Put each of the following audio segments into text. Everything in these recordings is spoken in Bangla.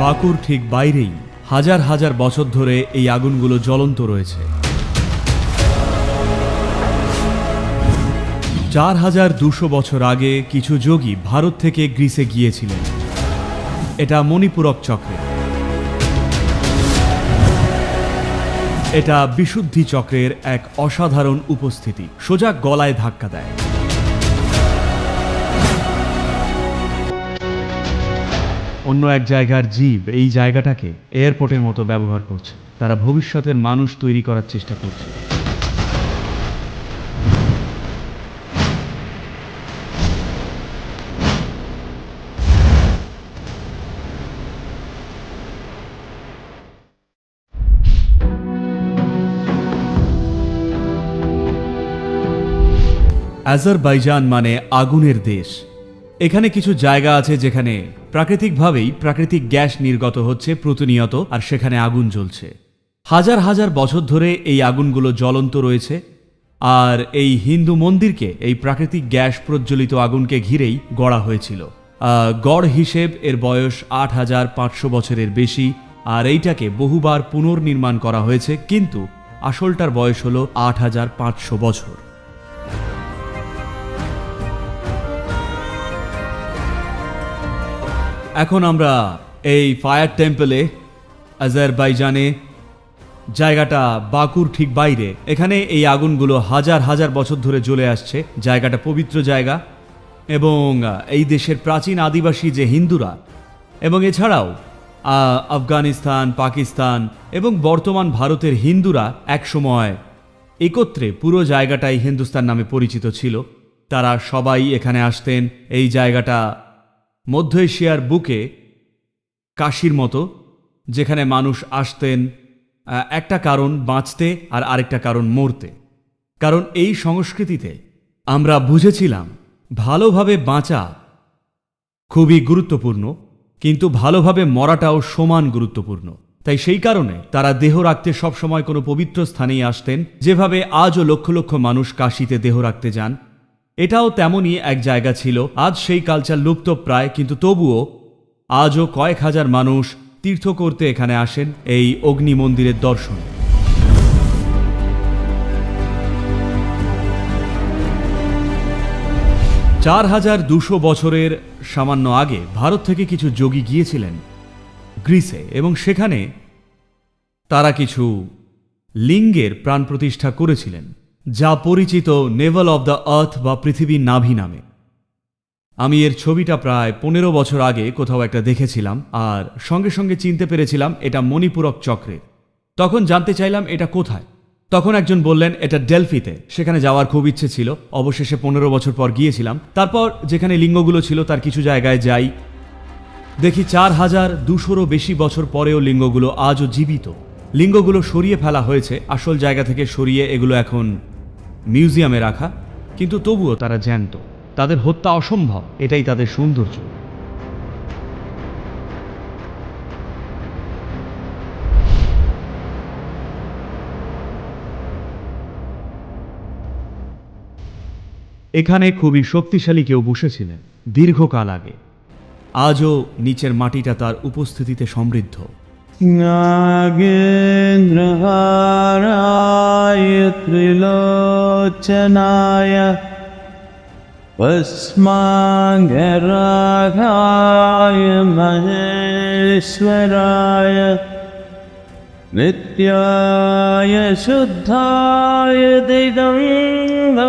বাকুর ঠিক বাইরেই হাজার হাজার বছর ধরে এই আগুনগুলো জ্বলন্ত রয়েছে। 4200 বছর আগে কিছু যোগী ভারত থেকে গ্রিসে গিয়েছিলেন। এটা মণিপুরক চক্রে। এটা বিশুদ্ধি চক্রের এক অসাধারণ উপস্থিতি, সোজা গলায় ধাক্কা দেয়। অন্য এক জায়গার জীব এই জায়গাটাকে এয়ারপোর্টের মতো ব্যবহার করছে। তারা ভবিষ্যতের মানুষ তৈরি করার চেষ্টা করছে। আজারবাইজান মানে আগুনের দেশ। এখানে কিছু জায়গা আছে যেখানে প্রাকৃতিকভাবেই প্রাকৃতিক গ্যাস নির্গত হচ্ছে প্রতিনিয়ত, আর সেখানে আগুন জ্বলছে। হাজার হাজার বছর ধরে এই আগুনগুলো জ্বলন্ত রয়েছে। আর এই হিন্দু মন্দিরকে এই প্রাকৃতিক গ্যাস প্রজ্বলিত আগুনকে ঘিরেই গড়া হয়েছিল। গড় হিসেব এর বয়স 8500 বছরের বেশি, আর এইটাকে বহুবার পুনর্নির্মাণ করা হয়েছে, কিন্তু আসলটার বয়স হলো 8500 বছর। এখন আমরা এই ফায়ার টেম্পলে আজারবাইজানে, জায়গাটা বাকুর ঠিক বাইরে, এখানে এই আগুনগুলো হাজার হাজার বছর ধরে জ্বলে আসছে। জায়গাটা পবিত্র জায়গা, এবং এই দেশের প্রাচীন আদিবাসী যে হিন্দুরা, এবং এছাড়াও আফগানিস্তান, পাকিস্তান এবং বর্তমান ভারতের হিন্দুরা একসময় একত্রে পুরো জায়গাটাই হিন্দুস্তান নামে পরিচিত ছিল। তারা সবাই এখানে আসতেন। এই জায়গাটা মধ্য এশিয়ার বুকে কাশীর মতো, যেখানে মানুষ আসতেন একটা কারণ বাঁচতে আর আরেকটা কারণ মরতে। কারণ এই সংস্কৃতিতে আমরা বুঝেছিলাম ভালোভাবে বাঁচা খুবই গুরুত্বপূর্ণ, কিন্তু ভালোভাবে মরাটাও সমান গুরুত্বপূর্ণ। তাই সেই কারণে তারা দেহ রাখতে সবসময় কোনো পবিত্র স্থানেই আসতেন। যেভাবে আজও লক্ষ লক্ষ মানুষ কাশীতে দেহ রাখতে যান, এটাও তেমনই এক জায়গা ছিল। আজ সেই কালচার লুপ্ত প্রায়, কিন্তু তবুও আজও কয়েক হাজার মানুষ তীর্থ করতে এখানে আসেন এই অগ্নি মন্দিরের দর্শনে। চার 4200 বছরের সামান্য আগে ভারত থেকে কিছু যোগী গিয়েছিলেন গ্রিসে, এবং সেখানে তারা কিছু লিঙ্গের প্রাণ প্রতিষ্ঠা করেছিলেন, যা পরিচিত নেভেল অব দ্য আর্থ বা পৃথিবীর নাভি নামে। আমি এর ছবিটা প্রায় 15 বছর আগে কোথাও একটা দেখেছিলাম, আর সঙ্গে সঙ্গে চিনতে পেরেছিলাম এটা মণিপুরক চক্রের। তখন জানতে চাইলাম এটা কোথায়। তখন একজন বললেন এটা ডেলফিতে। সেখানে যাওয়ার খুব ইচ্ছে ছিল। অবশেষে 15 বছর পর গিয়েছিলাম। তারপর যেখানে লিঙ্গগুলো ছিল তার কিছু জায়গায় যাই, দেখি 4200-রও বেশি বছর পরেও লিঙ্গগুলো আজও জীবিত। লিঙ্গগুলো সরিয়ে ফেলা হয়েছে, আসল জায়গা থেকে সরিয়ে এগুলো এখন মিউজিয়ামে রাখা, কিন্তু তবুও তারা জ্যান্ত। তাদের হত্যা অসম্ভব, এটাই তাদের সৌন্দর্য। এখানে খুবই শক্তিশালী কেউ বসেছিলেন দীর্ঘকাল আগে। আজও নিচের মাটিটা তার উপস্থিতিতে সমৃদ্ধ। নাগেন্দ্রহারায় ত্রিলোচনায় ভস্মাঙ্গরাগায় মহেশ্বরায় নিত্যায় শুদ্ধায় দিগম্বরায়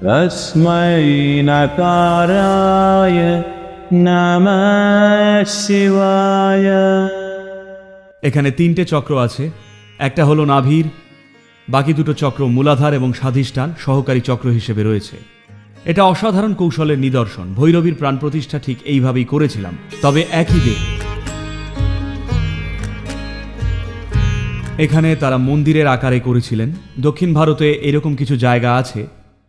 তস্मै নকারায় নমঃ শিবায়। এখানে 3টে চক্র আছে। একটা হলো নাভির, বাকি 2টো চক্র মূলাধার এবং স্বাধিষ্ঠান সহকারী চক্র হিসেবে রয়েছে। এটা অসাধারণ কৌশলের নিদর্শন। ভৈরবীর প্রাণ প্রতিষ্ঠা ঠিক এইভাবেই করেছিলাম, তবে একই দেহ। এখানে তারা মন্দিরের আকারে করেছিলেন। দক্ষিণ ভারতে এরকম কিছু জায়গা আছে,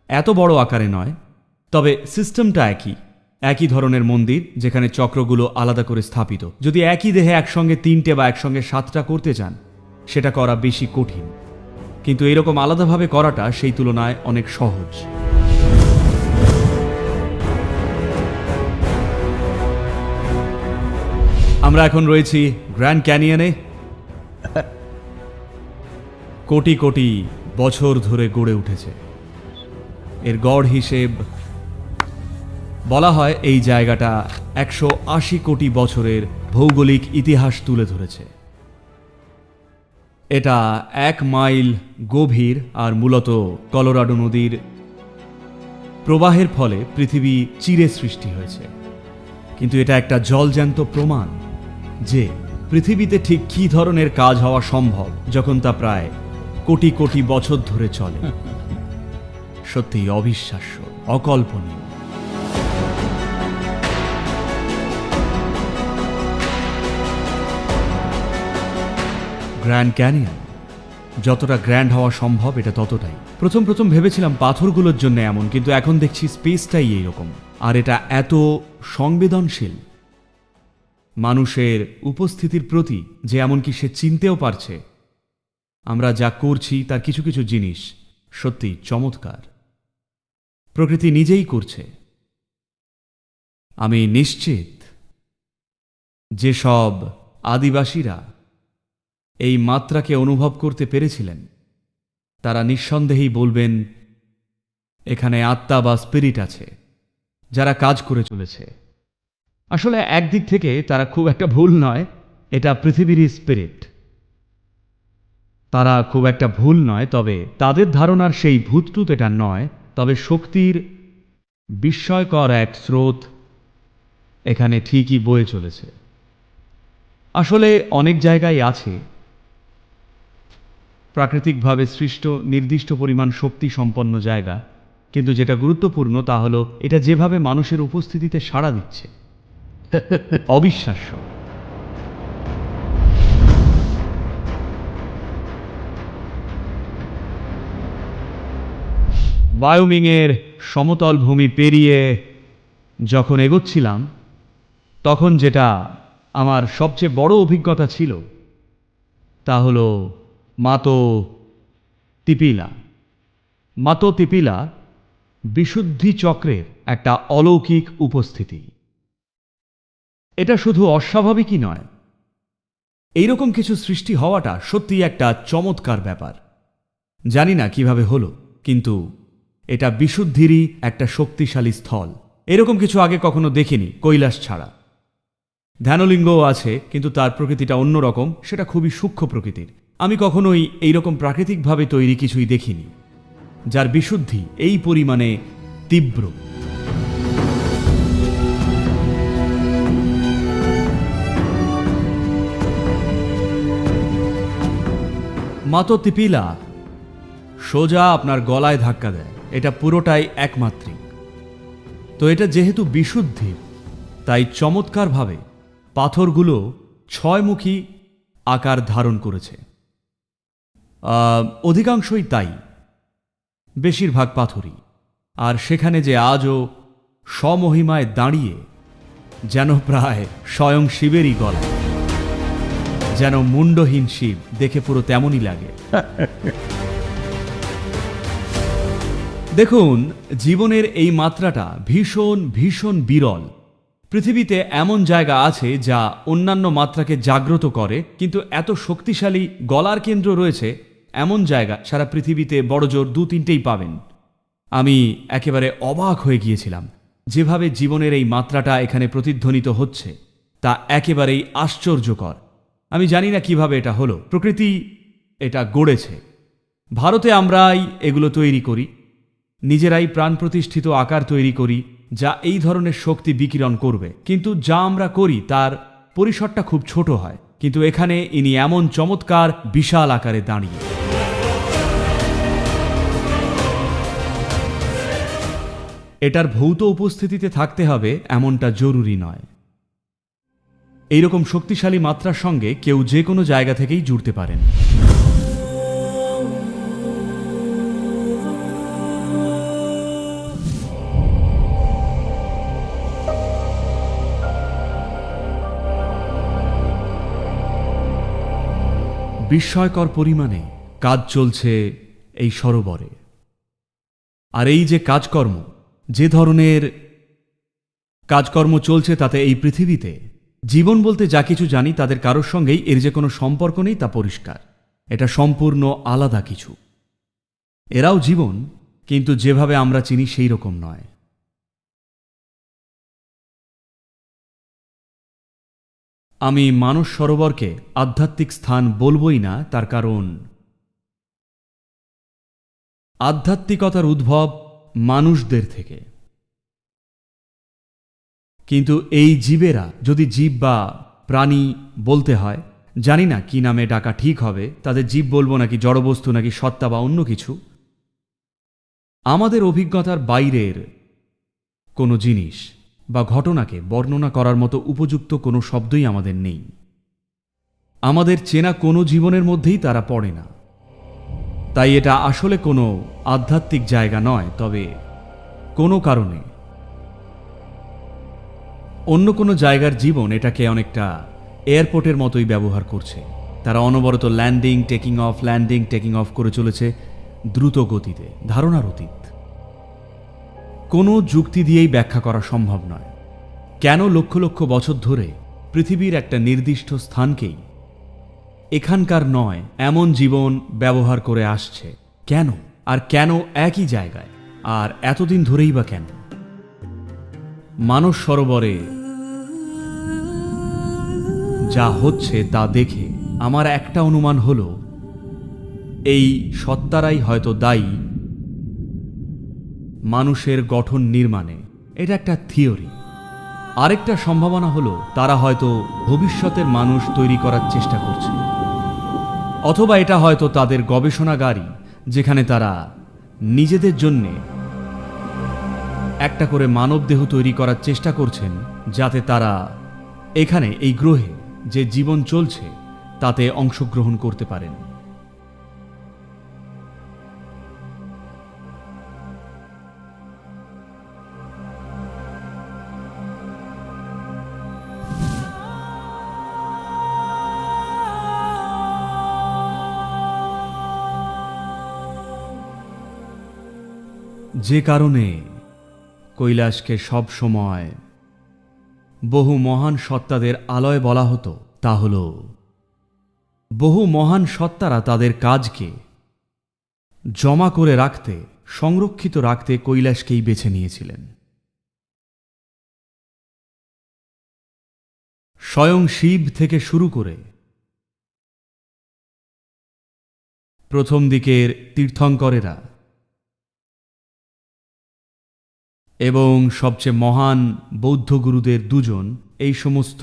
এত বড় আকারে নয়, তবে সিস্টেমটা একই। একই ধরনের মন্দির যেখানে চক্রগুলো আলাদা করে স্থাপিত। যদি একই দেহে একসঙ্গে 3টে বা একসঙ্গে 7টা করতে চান, সেটা করা বেশি কঠিন, কিন্তু এরকম আলাদাভাবে করাটা সেই তুলনায় অনেক সহজ। আমরা এখন রয়েছি গ্র্যান্ড ক্যানিয়নে। কোটি কোটি বছর ধরে গড়ে উঠেছে। এর গড় হিসেব বলা হয় এই জায়গাটা 180 কোটি বছরের ভৌগোলিক ইতিহাস তুলে ধরেছে। এটা 1 মাইল গভীর আর মূলত কলোরাডো নদীর প্রবাহের ফলে পৃথিবী চিরে সৃষ্টি হয়েছে। কিন্তু এটা একটা জলজ্যান্ত প্রমাণ যে পৃথিবীতে ঠিক কী ধরনের কাজ হওয়া সম্ভব যখন তা প্রায় কোটি কোটি বছর ধরে চলে। সত্যি অবিশ্বাস্য, অকল্পনীয়। গ্র্যান্ড ক্যানিয়ন যতটা গ্র্যান্ড হওয়া সম্ভব এটা ততটাই। প্রথম ভেবেছিলাম পাথরগুলোর জন্য এমন, কিন্তু এখন দেখছি স্পেসটাই এইরকম। আর এটা এত সংবেদনশীল মানুষের উপস্থিতির প্রতি যে এমনকি সে চিনতেও পারছে আমরা যা করছি তার কিছু কিছু জিনিস সত্যি চমৎকার। প্রকৃতি নিজেই করছে। আমি নিশ্চিত যেসব আদিবাসীরা এই মাত্রাকে অনুভব করতে পেরেছিলেন তারা নিঃসন্দেহেই বলবেন এখানে আত্মা বা স্পিরিট আছে যারা কাজ করে চলেছে। আসলে একদিক থেকে তারা খুব একটা ভুল নয়, এটা পৃথিবীরই স্পিরিট। তারা খুব একটা ভুল নয়, তবে তাদের ধারণার সেই ভূতটুত এটা নয়। তবে শক্তির বিস্ময়কর এক স্রোত এখানে ঠিকই বয়ে চলেছে। আসলে অনেক জায়গায় আছে প্রাকৃতিকভাবে সৃষ্ট নির্দিষ্ট পরিমাণ শক্তি সম্পন্ন জায়গা, কিন্তু যেটা গুরুত্বপূর্ণ তা হলো এটা যেভাবে মানুষের উপস্থিতিতে সাড়া দিচ্ছে। অবিশ্বাস্য। ওয়াইওমিংয়ের সমতল ভূমি পেরিয়ে যখন এগোচ্ছিলাম তখন যেটা আমার সবচেয়ে বড় অভিজ্ঞতা ছিল তা হলো মাতো তিপিলা। মাতো তিপিলা বিশুদ্ধি চক্রের একটা অলৌকিক উপস্থিতি। এটা শুধু অস্বাভাবিকই নয়, এইরকম কিছু সৃষ্টি হওয়াটা সত্যিই একটা চমৎকার ব্যাপার। জানি না কিভাবে হলো, কিন্তু এটা বিশুদ্ধিরই একটা শক্তিশালী স্থল। এরকম কিছু আগে কখনো দেখিনি কৈলাস ছাড়া। ধ্যানলিঙ্গও আছে, কিন্তু তার প্রকৃতিটা অন্যরকম, সেটা খুবই সূক্ষ্ম প্রকৃতির। আমি কখনোই এইরকম প্রাকৃতিকভাবে তৈরি কিছুই দেখিনি যার বিশুদ্ধি এই পরিমাণে তীব্র। মাতো তিপিলা সোজা আপনার গলায় ধাক্কা দেয়। এটা পুরোটাই একমাত্রিক। তো এটা যেহেতু বিশুদ্ধি, তাই চমৎকারভাবে পাথরগুলো ছয়মুখী আকার ধারণ করেছে। অধিকাংশই তাই, বেশিরভাগ পাথরই। আর সেখানে যে আজও স্বমহিমায় দাঁড়িয়ে যেন প্রায় স্বয়ং শিবেরই গলা, যেন মুন্ডহীন শিব, দেখে পুরো তেমনই লাগে। দেখুন, জীবনের এই মাত্রাটা ভীষণ ভীষণ বিরল। পৃথিবীতে এমন জায়গা আছে যা অন্যান্য মাত্রাকে জাগ্রত করে, কিন্তু এত শক্তিশালী গলার কেন্দ্র রয়েছে এমন জায়গা সারা পৃথিবীতে বড়জোর 2-3টেই পাবেন। আমি একেবারে অবাক হয়ে গিয়েছিলাম যেভাবে জীবনের এই মাত্রাটা এখানে প্রতিধ্বনিত হচ্ছে, তা একেবারেই আশ্চর্যকর। আমি জানি না কিভাবে এটা হলো। প্রকৃতি এটা গড়েছে। ভারতে আমরাই এগুলো তৈরি করি, নিজেরাই প্রাণ প্রতিষ্ঠিত আকার তৈরি করি যা এই ধরনের শক্তি বিকিরণ করবে। কিন্তু যা আমরা করি তার পরিসরটা খুব ছোট হয়, কিন্তু এখানে ইনি এমন চমৎকার বিশাল আকারে দাঁড়িয়ে। এটার ভৌত উপস্থিতিতে থাকতে হবে এমনটা জরুরি নয়। এইরকম শক্তিশালী মাত্রার সঙ্গে কেউ যে কোনো জায়গা থেকেই জুড়তে পারেন। বিস্ময়কর পরিমাণে কাজ চলছে এই সরোবরে। আর এই যে কাজকর্ম, যে ধরনের কাজকর্ম চলছে তাতে এই পৃথিবীতে জীবন বলতে যা কিছু জানি তাদের কারোর সঙ্গেই এর যে কোনো সম্পর্ক নেই তা পরিষ্কার। এটা সম্পূর্ণ আলাদা কিছু। এরাও জীবন, কিন্তু যেভাবে আমরা চিনি সেই রকম নয়। আমি মানস সরোবরকে আধ্যাত্মিক স্থান বলবই না, তার কারণ আধ্যাত্মিকতার উদ্ভব মানুষদের থেকে। কিন্তু এই জীবেরা, যদি জীব বা প্রাণী বলতে হয়, জানি না কি নামে ডাকা ঠিক হবে, তাদের জীব বলবো নাকি জড়বস্তু নাকি সত্তা বা অন্য কিছু, আমাদের অভিজ্ঞতার বাইরের কোনো জিনিস বা ঘটনাকে বর্ণনা করার মতো উপযুক্ত কোনো শব্দই আমাদের নেই। আমাদের চেনা কোনো জীবনের মধ্যেই তারা পড়ে না। তাই এটা আসলে কোনো আধ্যাত্মিক জায়গা নয়, তবে কোনো কারণে অন্য কোনো জায়গার জীবন এটাকে অনেকটা এয়ারপোর্টের মতোই ব্যবহার করছে। তারা অনবরত ল্যান্ডিং টেকিং অফ করে চলেছে দ্রুত গতিতে, ধারণার অতীত। কোনো যুক্তি দিয়েই ব্যাখ্যা করা সম্ভব নয় কেন লক্ষ লক্ষ বছর ধরে পৃথিবীর একটা নির্দিষ্ট স্থানকেই এখানকার নয় এমন জীবন ব্যবহার করে আসছে। কেন? আর কেন একই জায়গায়? আর এতদিন ধরেই বা কেন? মানস সরোবরে যা হচ্ছে তা দেখে আমার একটা অনুমান হলো, এই সত্তারাই হয়তো দায়ী মানুষের গঠন নির্মাণে। এটা একটা থিওরি। আরেকটা সম্ভাবনা হলো তারা হয়তো ভবিষ্যতের মানুষ তৈরি করার চেষ্টা করছে, অথবা এটা হয়তো তাদের গবেষণাগারই, যেখানে তারা নিজেদের জন্যে একটা করে মানব দেহ তৈরি করার চেষ্টা করছেন, যাতে তারা এখানে এই গ্রহে যে জীবন চলছে তাতে অংশগ্রহণ করতে পারেন। যে কারণে কৈলাসকে সব সময় বহু মহান সত্তাদের আলয় বলা হতো, তা হল বহু মহান সত্তারা তাদের কাজকে জমা করে রাখতে, সংরক্ষিত রাখতে কৈলাসকেই বেছে নিয়েছিলেন। স্বয়ং শিব থেকে শুরু করে প্রথম দিকের তীর্থঙ্করেরা এবং সবচেয়ে মহান বৌদ্ধ গুরুদের দুজন, এই সমস্ত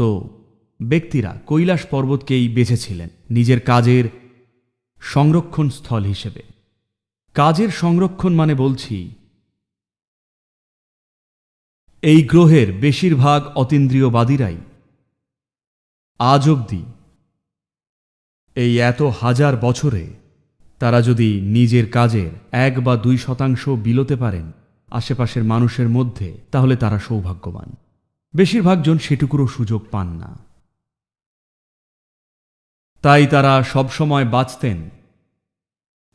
ব্যক্তিরা কৈলাস পর্বতকেই বেছেছিলেন নিজের কাজের সংরক্ষণ স্থল হিসেবে। কাজের সংরক্ষণ মানে বলছি, এই গ্রহের বেশিরভাগ অতীন্দ্রিয়বাদীরাই আজ অবধি এই এত হাজার বছরে তারা যদি নিজের কাজের 1 বা 2% বিলোতে পারেন আশেপাশের মানুষের মধ্যে, তাহলে তারা সৌভাগ্যবান। বেশিরভাগ জন সেটুকুরও সুযোগ পান না। তাই তারা সবসময় বাঁচতেন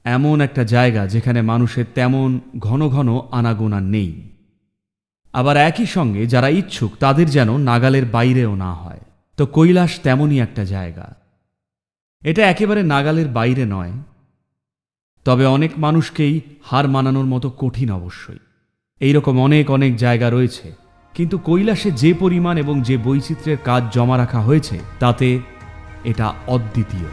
এমন একটা জায়গা যেখানে মানুষের তেমন ঘন ঘন আনাগোনা নেই, আবার একই সঙ্গে যারা ইচ্ছুক তাদের যেন নাগালের বাইরেও না হয়। তো কৈলাস তেমনই একটা জায়গা। এটা একেবারে নাগালের বাইরে নয়, তবে অনেক মানুষকেই হার মানানোর মতো কঠিন অবশ্যই। এইরকম অনেক অনেক জায়গা রয়েছে, কিন্তু কৈলাসে যে পরিমাণ এবং যে বৈচিত্র্যের কাজ জমা রাখা হয়েছে তাতে এটা অদ্বিতীয়।